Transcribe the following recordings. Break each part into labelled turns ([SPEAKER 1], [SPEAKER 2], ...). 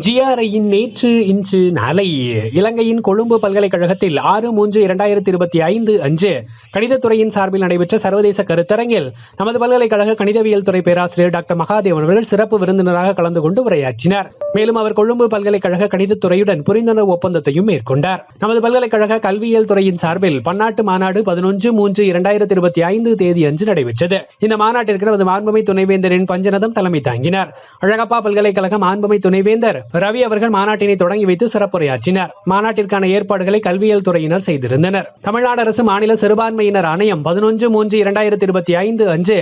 [SPEAKER 1] ஜிஆர்ஐயின் நேற்று இன்று நாளை. இலங்கையின் கொழும்பு பல்கலைக்கழகத்தில் 6/3/2025 அன்று கணிதத்துறையின் சார்பில் நடைபெற்ற சர்வதேச கருத்தரங்கில் நமது பல்கலைக்கழக கணிதவியல் துறை பேராசிரியர் டாக்டர் மகாதேவன் அவர்கள் சிறப்பு விருந்தினராக கலந்து கொண்டு உரையாற்றினார். மேலும் அவர் கொழும்பு பல்கலைக்கழக கணிதத்துறையுடன் புரிந்துணர்வு ஒப்பந்தத்தையும் மேற்கொண்டார். நமது பல்கலைக்கழக கல்வியியல் துறையின் சார்பில் பன்னாட்டு மாநாடு 11/3/2025 தேதி அன்று நடைபெற்றது. இந்த மாநாட்டிற்கு நமது மாண்புமை துணைவேந்தரின் பஞ்சநதம் தலைமை தாங்கினார். அழகப்பா பல்கலைக்கழக மாண்புமை துணைவேந்தர் ரவி அவர்கள் மாநாட்டினை தொடங்கி வைத்து சிறப்புரையாற்றினார். மாநாட்டிற்கான ஏற்பாடுகளை கல்வியியல் துறையினர் செய்திருந்தனர். தமிழ்நாடு அரசு மாநில சிறுபான்மையினர் ஆணையம் 11/3/2025 அன்று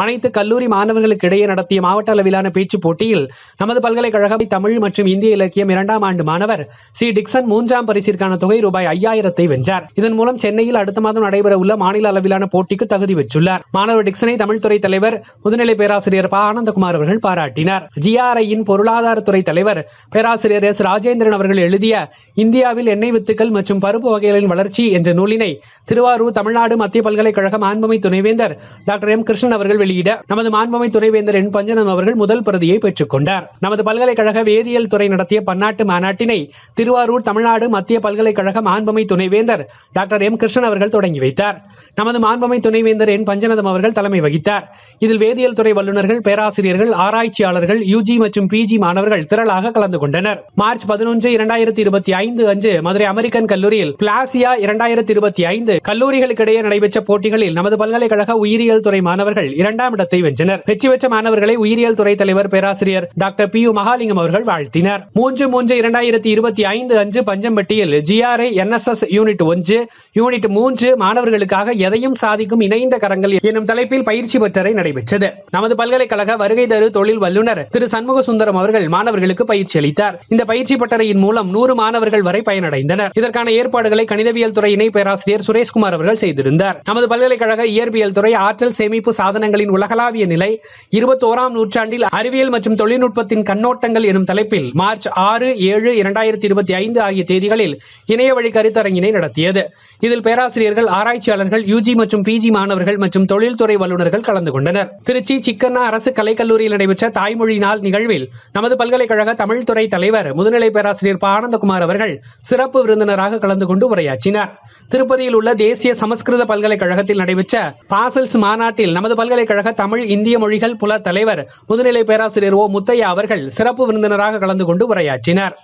[SPEAKER 1] அனைத்து கல்லூரி மாணவர்களுக்கு இடையே நடத்திய மாவட்ட அளவிலான பேச்சு போட்டியில் நமது பல்கலைக்கழக தமிழ் மற்றும் இந்திய இலக்கியம் 2ஆம் ஆண்டு மாணவர் சி டிக்சன் 3ஆம் பரிசிற்கான தொகை ரூபாய் 5000 வென்றார். இதன் மூலம் சென்னையில் அடுத்த மாதம் நடைபெற உள்ள மாநில அளவிலான போட்டிக்கு தகுதி பெற்றுள்ளார். மாணவர் டிக்சனை தமிழ்துறை தலைவர் முதுநிலை பேராசிரியர் ப ஆனந்தகுமார் அவர்கள் பாராட்டினார். ஜிஆர்ஐயின் பொருளாதாரத்துறை தலைவர் பேராசிரியர் எஸ் ராஜேந்திரன் அவர்கள் எழுதிய இந்தியாவில் எண்ணெய் வித்துக்கள் மற்றும் பருப்பு வகைகளின் வளர்ச்சி என்ற நூலினை திருவாரூர் தமிழ்நாடு மத்திய பல்கலைக்கழக மாண்புமை துணைவேந்தர் டாக்டர் எம் கிருஷ்ணன் அவர்கள் வெளியிட நமது மாண்புமை துணைவேந்தர் என் பஞ்சனம் அவர்கள் முதல் பிரதியை பெற்றுக் கொண்டார். நமது பல்கலைக்கழக வேதியியல் துறை நடத்திய பன்னாட்டு மாநாட்டினை திருவாரூர் தமிழ்நாடு மத்திய பல்கலைக்கழக மாண்புமை துணைவேந்தர் டாக்டர் எம் கிருஷ்ணன் அவர்கள் தொடங்கி வைத்தார். நமது மாண்புமை துணைவேந்தர் என் பஞ்சநதம் அவர்கள் தலைமை வகித்தார். இதில் வேதியியல் துறை வல்லுநர்கள், பேராசிரியர்கள், ஆராய்ச்சியாளர்கள், யுஜி மற்றும் பிஜி மாணவர்கள் திரளாக கலந்து கொண்டனர். மார்ச் 11/2025 அன்று மதுரை அமெரிக்கன் கல்லூரியில் பிளாசியா 2025 கல்லூரிகளுக்கிடையே நடைபெற்ற போட்டிகளில் நமது பல்கலைக்கழக உயிரியல் துறை மாணவர்கள் 2ஆம் இடத்தை வென்றனர். வெற்றி பெற்ற மாணவர்களை உயிரியல் துறை தலைவர் பேராசிரியர் டாக்டர் பி யு மகாலிங்கம் அவர்கள் வாழ்த்தினார். 3/3/2025 அன்று பஞ்சம்பட்டியில் ஜிஆர்ஐ என்எஸ்எஸ் யூனிட் 1 யூனிட் 3 மாணவர்களுக்காக எதையும் சாதிக்கும் இணைந்த கரங்கள் எனும் தலைப்பில் பயிற்சி பட்டறை நடைபெற்றது. நமது பல்கலைக்கழக வருகை தரு தொழில் வல்லுநர் திரு சண்முக சுந்தரம் அவர்கள் மாணவர்களுக்கு பயிற்சி அளித்தார். இந்த பயிற்சி பட்டறையின் மூலம் 100 மாணவர்கள் வரை பயனடைந்தனர். இதற்கான ஏற்பாடுகளை கணிதவியல் துறை இணை பேராசிரியர் சுரேஷ்குமார் அவர்கள் செய்திருந்தார். நமது பல்கலைக்கழக இயற்பியல் துறை ஆற்றல் சேமிப்பு சாதனங்களின் உலகளாவிய நிலை 21ஆம் நூற்றாண்டில் அறிவியல் மற்றும் தொழில்நுட்பத்தின் கண்ணோட்டங்கள் எனும் தலைப்பில் மார்ச் 6-7-2025 ஆகிய தேதிகளில் இணைய வழி கருத்தரங்கினை நடத்தியது. இதில் பேராசிரியர்கள், ஆராய்ச்சியாளர்கள், யுஜி மற்றும் பிஜி மாணவர்கள் மற்றும் தொழில்துறை வல்லுநர்கள் கலந்து கொண்டனர். திருச்சி சிக்கண்ணா அரசு கலைக்கல்லூரியில் நடைபெற்ற தாய்மொழி நாள் நிகழ்வில் நமது பல்கலைக்கழக தமிழ் துறை தலைவர் முதுநிலை பேராசிரியர் ப ஆனந்தகுமார் அவர்கள் சிறப்பு விருந்தினராக கலந்து கொண்டு உரையாற்றினார். திருப்பதியில் உள்ள தேசிய சமஸ்கிருத பல்கலைக்கழகத்தில் நடைபெற்ற பாசல்ஸ் மாநாட்டில் நமது பல்கலைக்கழக தமிழ் இந்திய மொழிகள் புல தலைவர் முதுநிலை பேராசிரியர் ஓ முத்தையா அவர்கள் சிறப்பு விருந்தினராக கலந்து கொண்டு உரையாற்றினார்.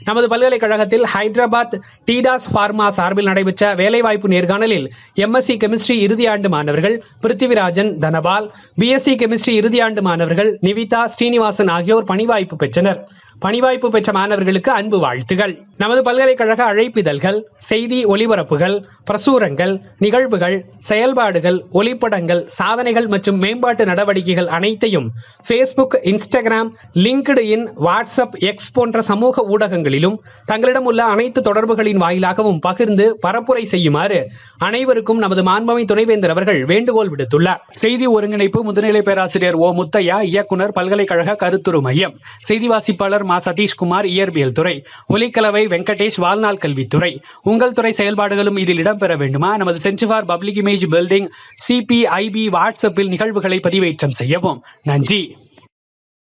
[SPEAKER 1] நமது பல்கலைக்கழகத்தில் ஹைதராபாத் டீடாஸ் பார்மா சார்பில் நடைபெற்ற வேலைவாய்ப்பு நேர்காணலில் எம்எஸ்சி கெமிஸ்ட்ரி இறுதியாண்டு மாணவர்கள் பிருத்திவிராஜன், தனபால், பிஎஸ்சி கெமிஸ்ட்ரி இறுதியாண்டு மாணவர்கள் நிவிதா, ஸ்ரீனிவாசன் ஆகியோர் பணிவாய்ப்பு பெற்றனர். பணிவாய்ப்பு பெற்ற மாணவர்களுக்கு அன்பு வாழ்த்துகள். நமது பல்கலைக்கழக அழைப்பிதழ்கள், செய்தி ஒலிபரப்புகள், பிரசுரங்கள், நிகழ்வுகள், செயல்பாடுகள், ஒளிப்படங்கள், சாதனைகள் மற்றும் மேம்பாட்டு நடவடிக்கைகள் அனைத்தையும் Facebook, Instagram, LinkedIn, WhatsApp, X போன்ற சமூக ஊடகங்களிலும் தங்களிடம் உள்ள அனைத்து தொடர்புகளின் வாயிலாகவும் பகிர்ந்து பரப்புரை செய்யுமாறு அனைவருக்கும் நமது மாண்புமை துணைவேந்தர் அவர்கள் வேண்டுகோள் விடுத்துள்ளார். செய்தி ஒருங்கிணைப்பு முதுநிலை பேராசிரியர் ஓ முத்தையா, இயக்குனர், பல்கலைக்கழக கருத்துரு மையம். செய்தி வாசிப்பாளர் மா சதீஷ்குமார், இயற்பியல் துறை. ஒலிக்கலவை வெங்கடேஷ், வாழ்நாள் கல்வித்துறை. உங்கள் துறை செயல்பாடுகளும் இதில் இடம்பெற வேண்டுமா? நமது centre for public image building CPIB வாட்ஸ்அப்பில் நிகழ்வுகளை பதிவேற்றம் செய்யவும். நன்றி.